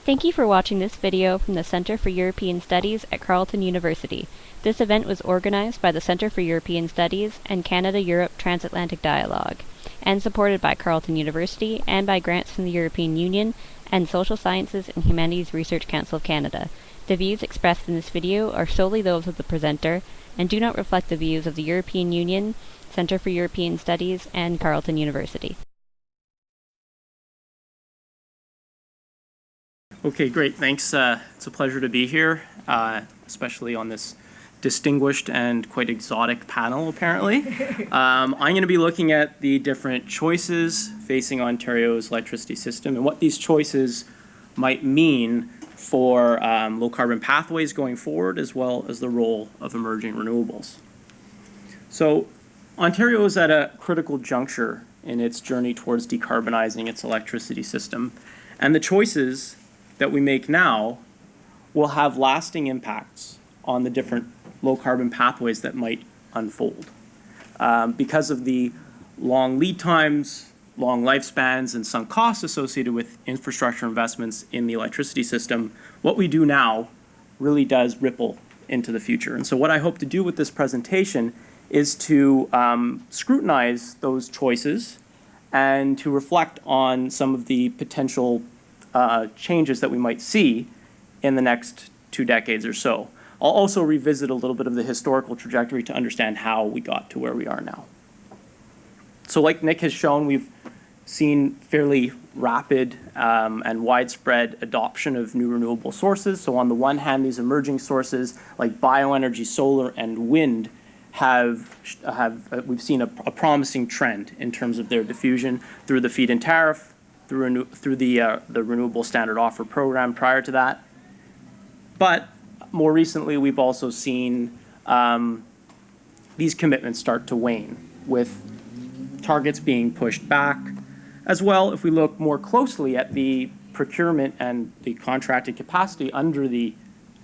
Thank you for watching this video from the Centre for European Studies at Carleton University. This event was organized by the Centre for European Studies and Canada-Europe Transatlantic Dialogue, and supported by Carleton University and by grants from the European Union and Social Sciences and Humanities Research Council of Canada. The views expressed in this video are solely those of the presenter and do not reflect the views of the European Union, Centre for European Studies, and Carleton University. Okay, great. Thanks. It's a pleasure to be here, especially on this distinguished and quite exotic panel, apparently. I'm going to be looking at the different choices facing Ontario's electricity system and what these choices might mean for low-carbon pathways going forward, as well as the role of emerging renewables. So Ontario is at a critical juncture in its journey towards decarbonizing its electricity system, and the choices that we make now will have lasting impacts on the different low-carbon pathways that might unfold. Because of the long lead times, long lifespans, and sunk costs associated with infrastructure investments in the electricity system, what we do now really does ripple into the future. And so what I hope to do with this presentation is to scrutinize those choices and to reflect on some of the potential changes that we might see in the next 2 decades or so. I'll also revisit a little bit of the historical trajectory to understand how we got to where we are now. So like Nick has shown, we've seen fairly rapid and widespread adoption of new renewable sources. So on the one hand, these emerging sources like bioenergy, solar, and wind we've seen a promising trend in terms of their diffusion through the feed-in tariff, through the Renewable Standard Offer program prior to that. But more recently, we've also seen these commitments start to wane, with targets being pushed back. As well, if we look more closely at the procurement and the contracted capacity under the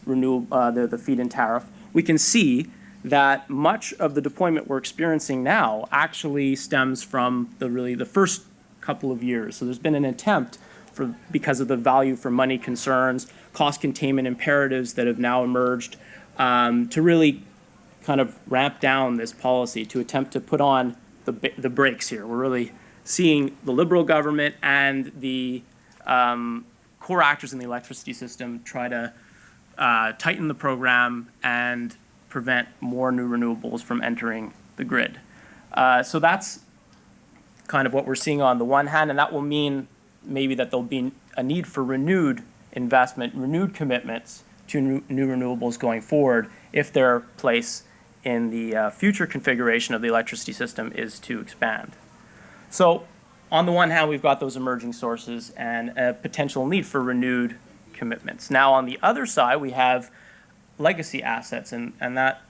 feed-in tariff, we can see that much of the deployment we're experiencing now actually stems from the first couple of years. So there's been an attempt, because of the value for money concerns, cost containment imperatives that have now emerged, to really kind of ramp down this policy, to attempt to put on the brakes here. We're really seeing the Liberal government and the core actors in the electricity system try to tighten the program and prevent more new renewables from entering the grid. So that's kind of what we're seeing on the one hand, and that will mean maybe that there'll be a need for renewed investment, renewed commitments to new renewables going forward if their place in the future configuration of the electricity system is to expand. So on the one hand, we've got those emerging sources and a potential need for renewed commitments. Now on the other side, we have legacy assets, and that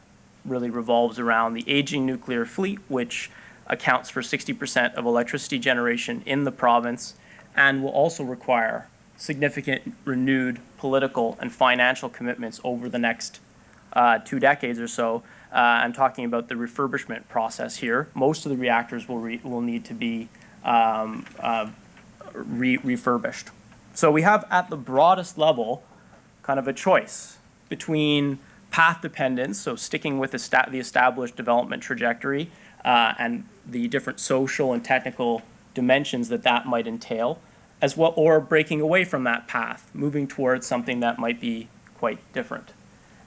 really revolves around the aging nuclear fleet, which accounts for 60% of electricity generation in the province, and will also require significant renewed political and financial commitments over the next 2 decades or so. I'm talking about the refurbishment process here. Most of the reactors will need to be refurbished. So we have, at the broadest level, kind of a choice between path dependence, so sticking with the established development trajectory, and the different social and technical dimensions that might entail, as well, or breaking away from that path, moving towards something that might be quite different.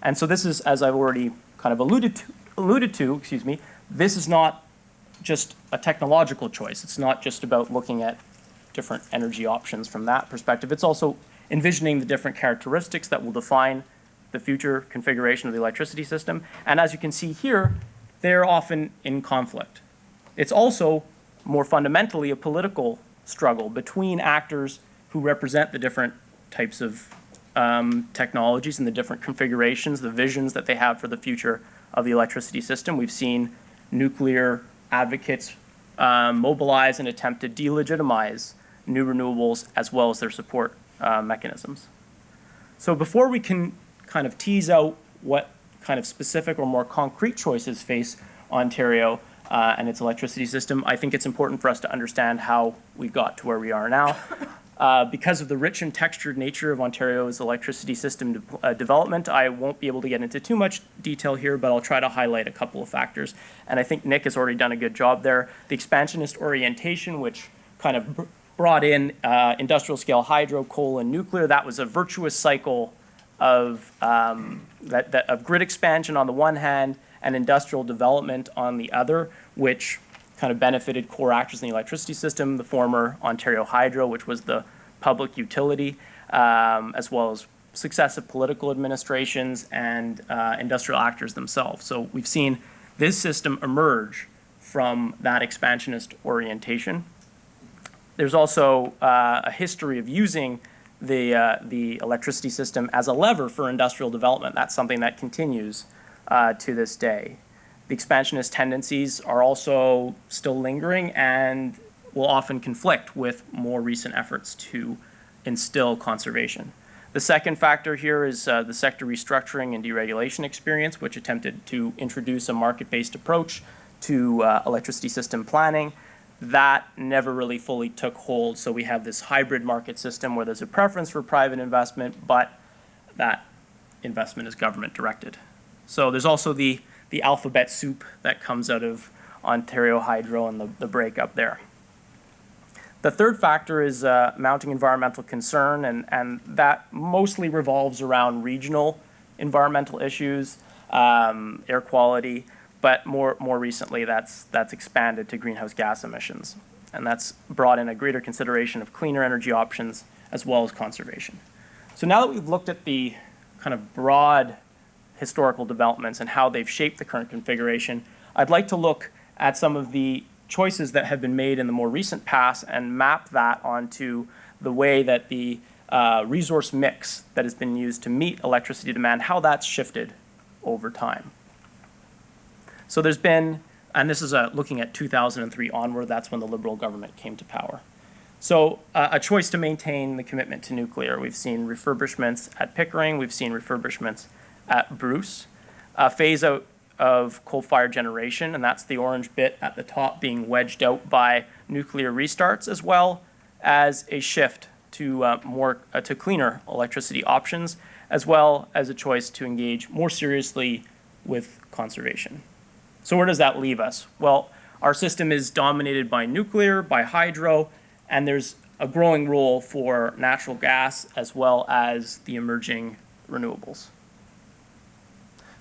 And so this is, as I've already kind of alluded to, this is not just a technological choice. It's not just about looking at different energy options from that perspective. It's also envisioning the different characteristics that will define the future configuration of the electricity system. And as you can see here, they're often in conflict. It's also, more fundamentally, a political struggle between actors who represent the different types of technologies and the different configurations, the visions that they have for the future of the electricity system. We've seen nuclear advocates mobilize and attempt to delegitimize new renewables as well as their support mechanisms. So before we can kind of tease out what kind of specific or more concrete choices face Ontario and its electricity system, I think it's important for us to understand how we got to where we are now. Because of the rich and textured nature of Ontario's electricity system development, I won't be able to get into too much detail here, but I'll try to highlight a couple of factors. And I think Nick has already done a good job there. The expansionist orientation, which kind of brought in industrial scale hydro, coal, and nuclear, that was a virtuous cycle of, of grid expansion on the one hand and industrial development on the other, which kind of benefited core actors in the electricity system, the former Ontario Hydro, which was the public utility, as well as successive political administrations and industrial actors themselves. So we've seen this system emerge from that expansionist orientation. There's also a history of using the electricity system as a lever for industrial development. That's something that continues to this day. The expansionist tendencies are also still lingering and will often conflict with more recent efforts to instill conservation. The second factor here is the sector restructuring and deregulation experience, which attempted to introduce a market-based approach to electricity system planning. That never really fully took hold, so we have this hybrid market system where there's a preference for private investment, but that investment is government directed. So there's also the alphabet soup that comes out of Ontario Hydro and the breakup there. The third factor is mounting environmental concern, and that mostly revolves around regional environmental issues, air quality, but more recently that's expanded to greenhouse gas emissions. And that's brought in a greater consideration of cleaner energy options as well as conservation. So now that we've looked at the kind of broad historical developments and how they've shaped the current configuration, I'd like to look at some of the choices that have been made in the more recent past and map that onto the way that the resource mix that has been used to meet electricity demand, how that's shifted over time. So there's been, and this is looking at 2003 onward, that's when the Liberal government came to power. So a choice to maintain the commitment to nuclear. We've seen refurbishments at Pickering, we've seen refurbishments at Bruce, a phase out of coal-fired generation, and that's the orange bit at the top being wedged out by nuclear restarts, as well as a shift to to cleaner electricity options, as well as a choice to engage more seriously with conservation. So where does that leave us? Well, our system is dominated by nuclear, by hydro, and there's a growing role for natural gas as well as the emerging renewables.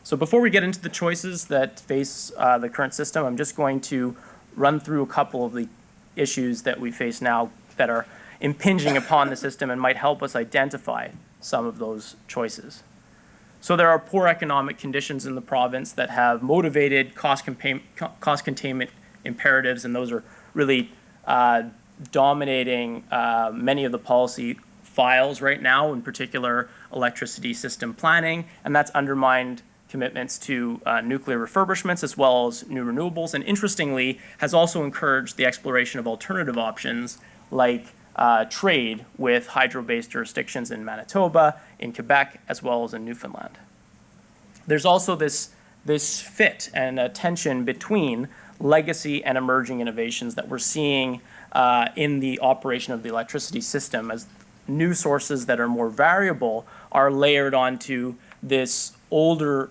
So before we get into the choices that face the current system, I'm just going to run through a couple of the issues that we face now that are impinging upon the system and might help us identify some of those choices. So there are poor economic conditions in the province that have motivated cost containment imperatives, and those are really dominating many of the policy files right now, in particular electricity system planning, and that's undermined commitments to nuclear refurbishments as well as new renewables, and interestingly has also encouraged the exploration of alternative options like trade with hydro-based jurisdictions in Manitoba, in Quebec, as well as in Newfoundland. There's also this fit and a tension between legacy and emerging innovations that we're seeing in the operation of the electricity system as new sources that are more variable are layered onto this older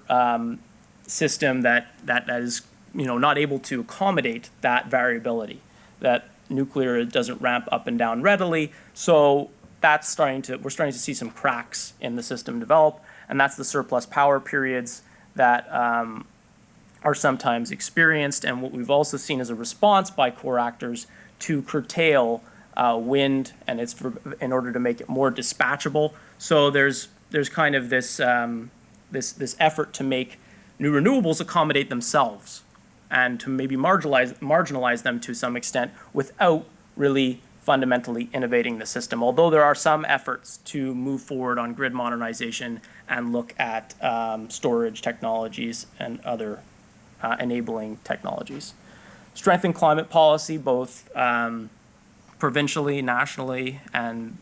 system that is not able to accommodate that variability, that nuclear doesn't ramp up and down readily. So that's we're starting to see some cracks in the system develop, and that's the surplus power periods that are sometimes experienced, and what we've also seen is a response by core actors to curtail wind, and it's in order to make it more dispatchable. So there's kind of this this effort to make new renewables accommodate themselves and to maybe marginalize them to some extent without really fundamentally innovating the system. Although there are some efforts to move forward on grid modernization and look at storage technologies and other enabling technologies. Strengthen climate policy, both provincially, nationally, and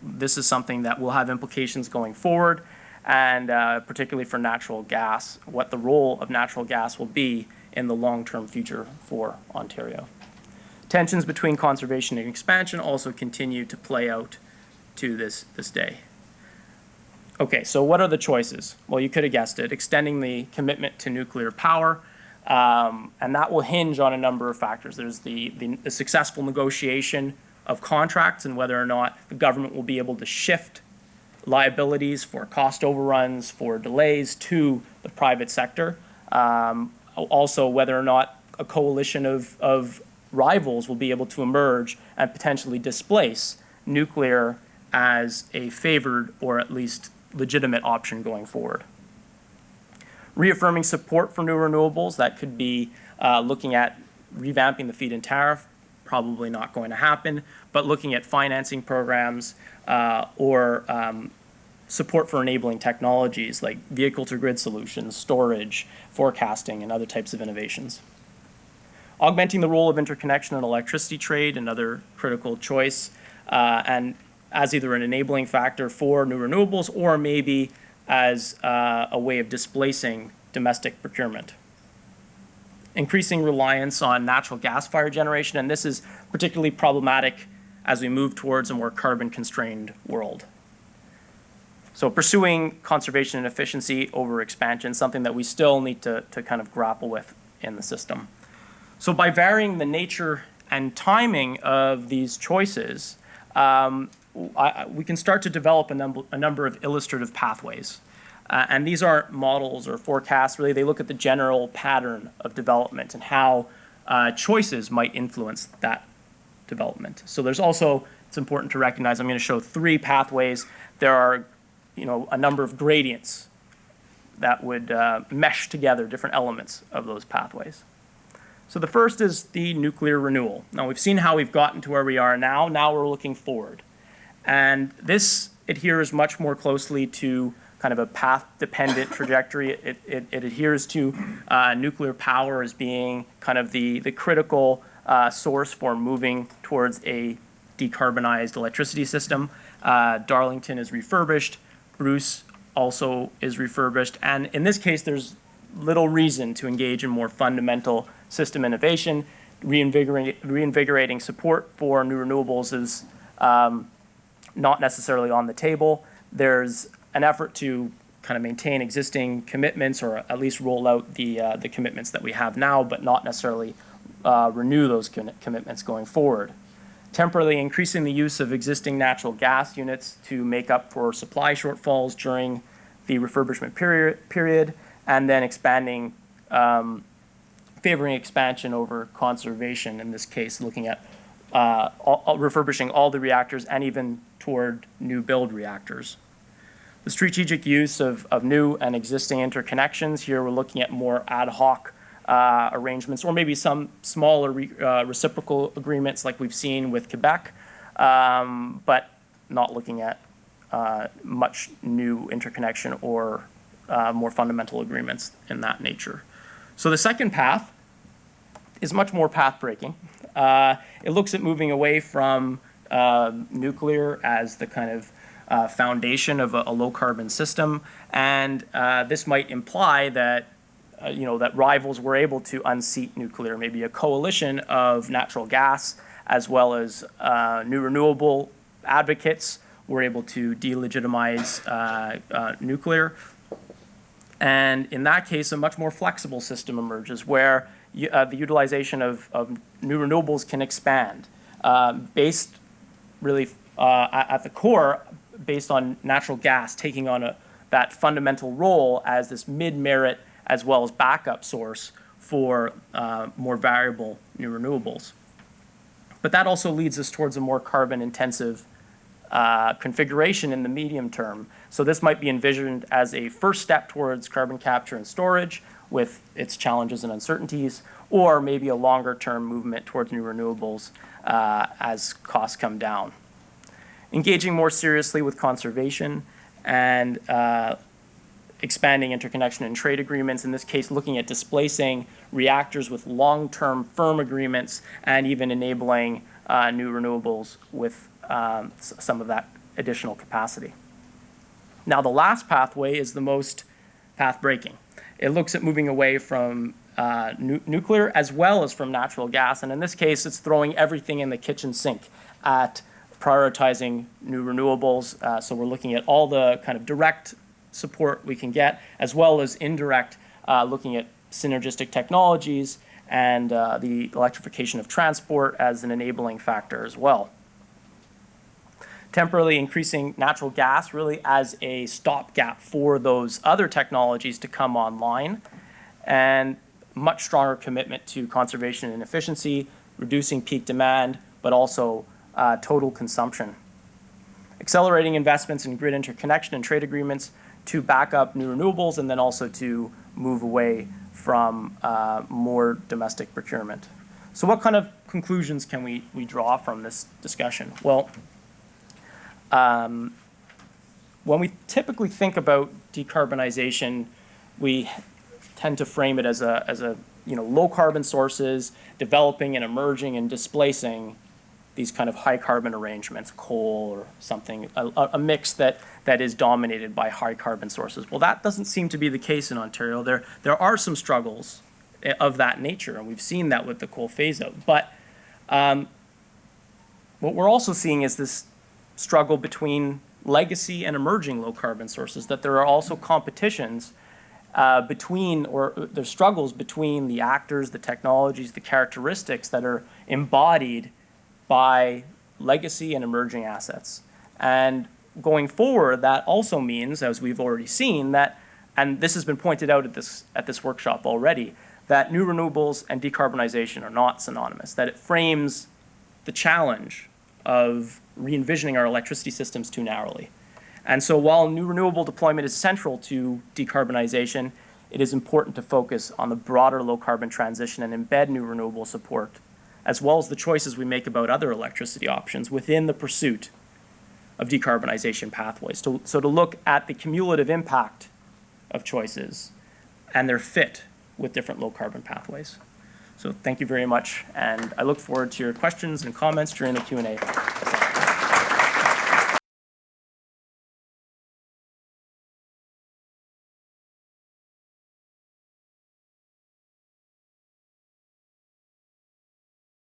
this is something that will have implications going forward, and particularly for natural gas, what the role of natural gas will be in the long-term future for Ontario. Tensions between conservation and expansion also continue to play out to this day. Okay, so what are the choices? Well, you could have guessed it, extending the commitment to nuclear power, and that will hinge on a number of factors. There's the successful negotiation of contracts and whether or not the government will be able to shift liabilities for cost overruns, for delays to the private sector. Also, whether or not a coalition of rivals will be able to emerge and potentially displace nuclear as a favored or at least legitimate option going forward. Reaffirming support for new renewables, that could be looking at revamping the feed-in tariff, probably not going to happen, but looking at financing programs or support for enabling technologies like vehicle-to-grid solutions, storage, forecasting, and other types of innovations. Augmenting the role of interconnection in electricity trade, another critical choice, and as either an enabling factor for new renewables or maybe as a way of displacing domestic procurement. Increasing reliance on natural gas-fired generation, and this is particularly problematic as we move towards a more carbon-constrained world. So pursuing conservation and efficiency over expansion, something that we still need to kind of grapple with in the system. So by varying the nature and timing of these choices, we can start to develop a number of illustrative pathways. And these aren't models or forecasts, really. They look at the general pattern of development and how choices might influence that development. So there's also, it's important to recognize, I'm going to show 3 pathways. There are, a number of gradients that would mesh together different elements of those pathways. So the first is the nuclear renewal. Now we've seen how we've gotten to where we are now. Now we're looking forward. And this adheres much more closely to kind of a path-dependent trajectory. It adheres to nuclear power as being kind of the critical source for moving towards a decarbonized electricity system. Darlington is refurbished. Bruce also is refurbished. And in this case, there's little reason to engage in more fundamental system innovation. Reinvigorating support for new renewables is not necessarily on the table. There's an effort to kind of maintain existing commitments or at least roll out the commitments that we have now, but not necessarily renew those commitments going forward. Temporarily increasing the use of existing natural gas units to make up for supply shortfalls during the refurbishment period, and then expanding, favoring expansion over conservation, in this case looking at refurbishing all the reactors and even toward new build reactors. The strategic use of new and existing interconnections. Here we're looking at more ad hoc arrangements or maybe some smaller reciprocal agreements like we've seen with Quebec, but not looking at much new interconnection or more fundamental agreements in that nature. So the second path is much more path-breaking. It looks at moving away from nuclear as the kind of foundation of a low-carbon system, and this might imply that that rivals were able to unseat nuclear, maybe a coalition of natural gas as well as new renewable advocates were able to delegitimize nuclear. And in that case, a much more flexible system emerges where the utilization of new renewables can expand based really at the core based on natural gas taking on that fundamental role as this mid-merit as well as backup source for more variable new renewables. But that also leads us towards a more carbon-intensive configuration in the medium term. So this might be envisioned as a first step towards carbon capture and storage with its challenges and uncertainties, or maybe a longer-term movement towards new renewables as costs come down. Engaging more seriously with conservation and expanding interconnection and trade agreements, in this case looking at displacing reactors with long-term firm agreements and even enabling new renewables with some of that additional capacity. Now the last pathway is the most path-breaking. It looks at moving away from nuclear as well as from natural gas, and in this case it's throwing everything in the kitchen sink at prioritizing new renewables. So we're looking at all the kind of direct support we can get, as well as indirect, looking at synergistic technologies and the electrification of transport as an enabling factor as well. Temporarily increasing natural gas really as a stopgap for those other technologies to come online, and much stronger commitment to conservation and efficiency, reducing peak demand, but also total consumption. Accelerating investments in grid interconnection and trade agreements to back up new renewables, and then also to move away from more domestic procurement. So what kind of conclusions can we draw from this discussion? Well, when we typically think about decarbonization, we tend to frame it as a low carbon sources, developing and emerging and displacing these kind of high carbon arrangements, coal or something, a mix that is dominated by high carbon sources. Well, that doesn't seem to be the case in Ontario. There are some struggles of that nature, and we've seen that with the coal phase out. But what we're also seeing is this struggle between legacy and emerging low carbon sources, that there are also competitions between, or there's struggles between the actors, the technologies, the characteristics that are embodied by legacy and emerging assets. And going forward, that also means, as we've already seen, that, and this has been pointed out at this workshop already, that new renewables and decarbonization are not synonymous, that it frames the challenge of re-envisioning our electricity systems too narrowly. And so while new renewable deployment is central to decarbonization, it is important to focus on the broader low carbon transition and embed new renewable support, as well as the choices we make about other electricity options within the pursuit of decarbonization pathways. So to look at the cumulative impact of choices and their fit with different low carbon pathways. So thank you very much, and I look forward to your questions and comments during the Q&A.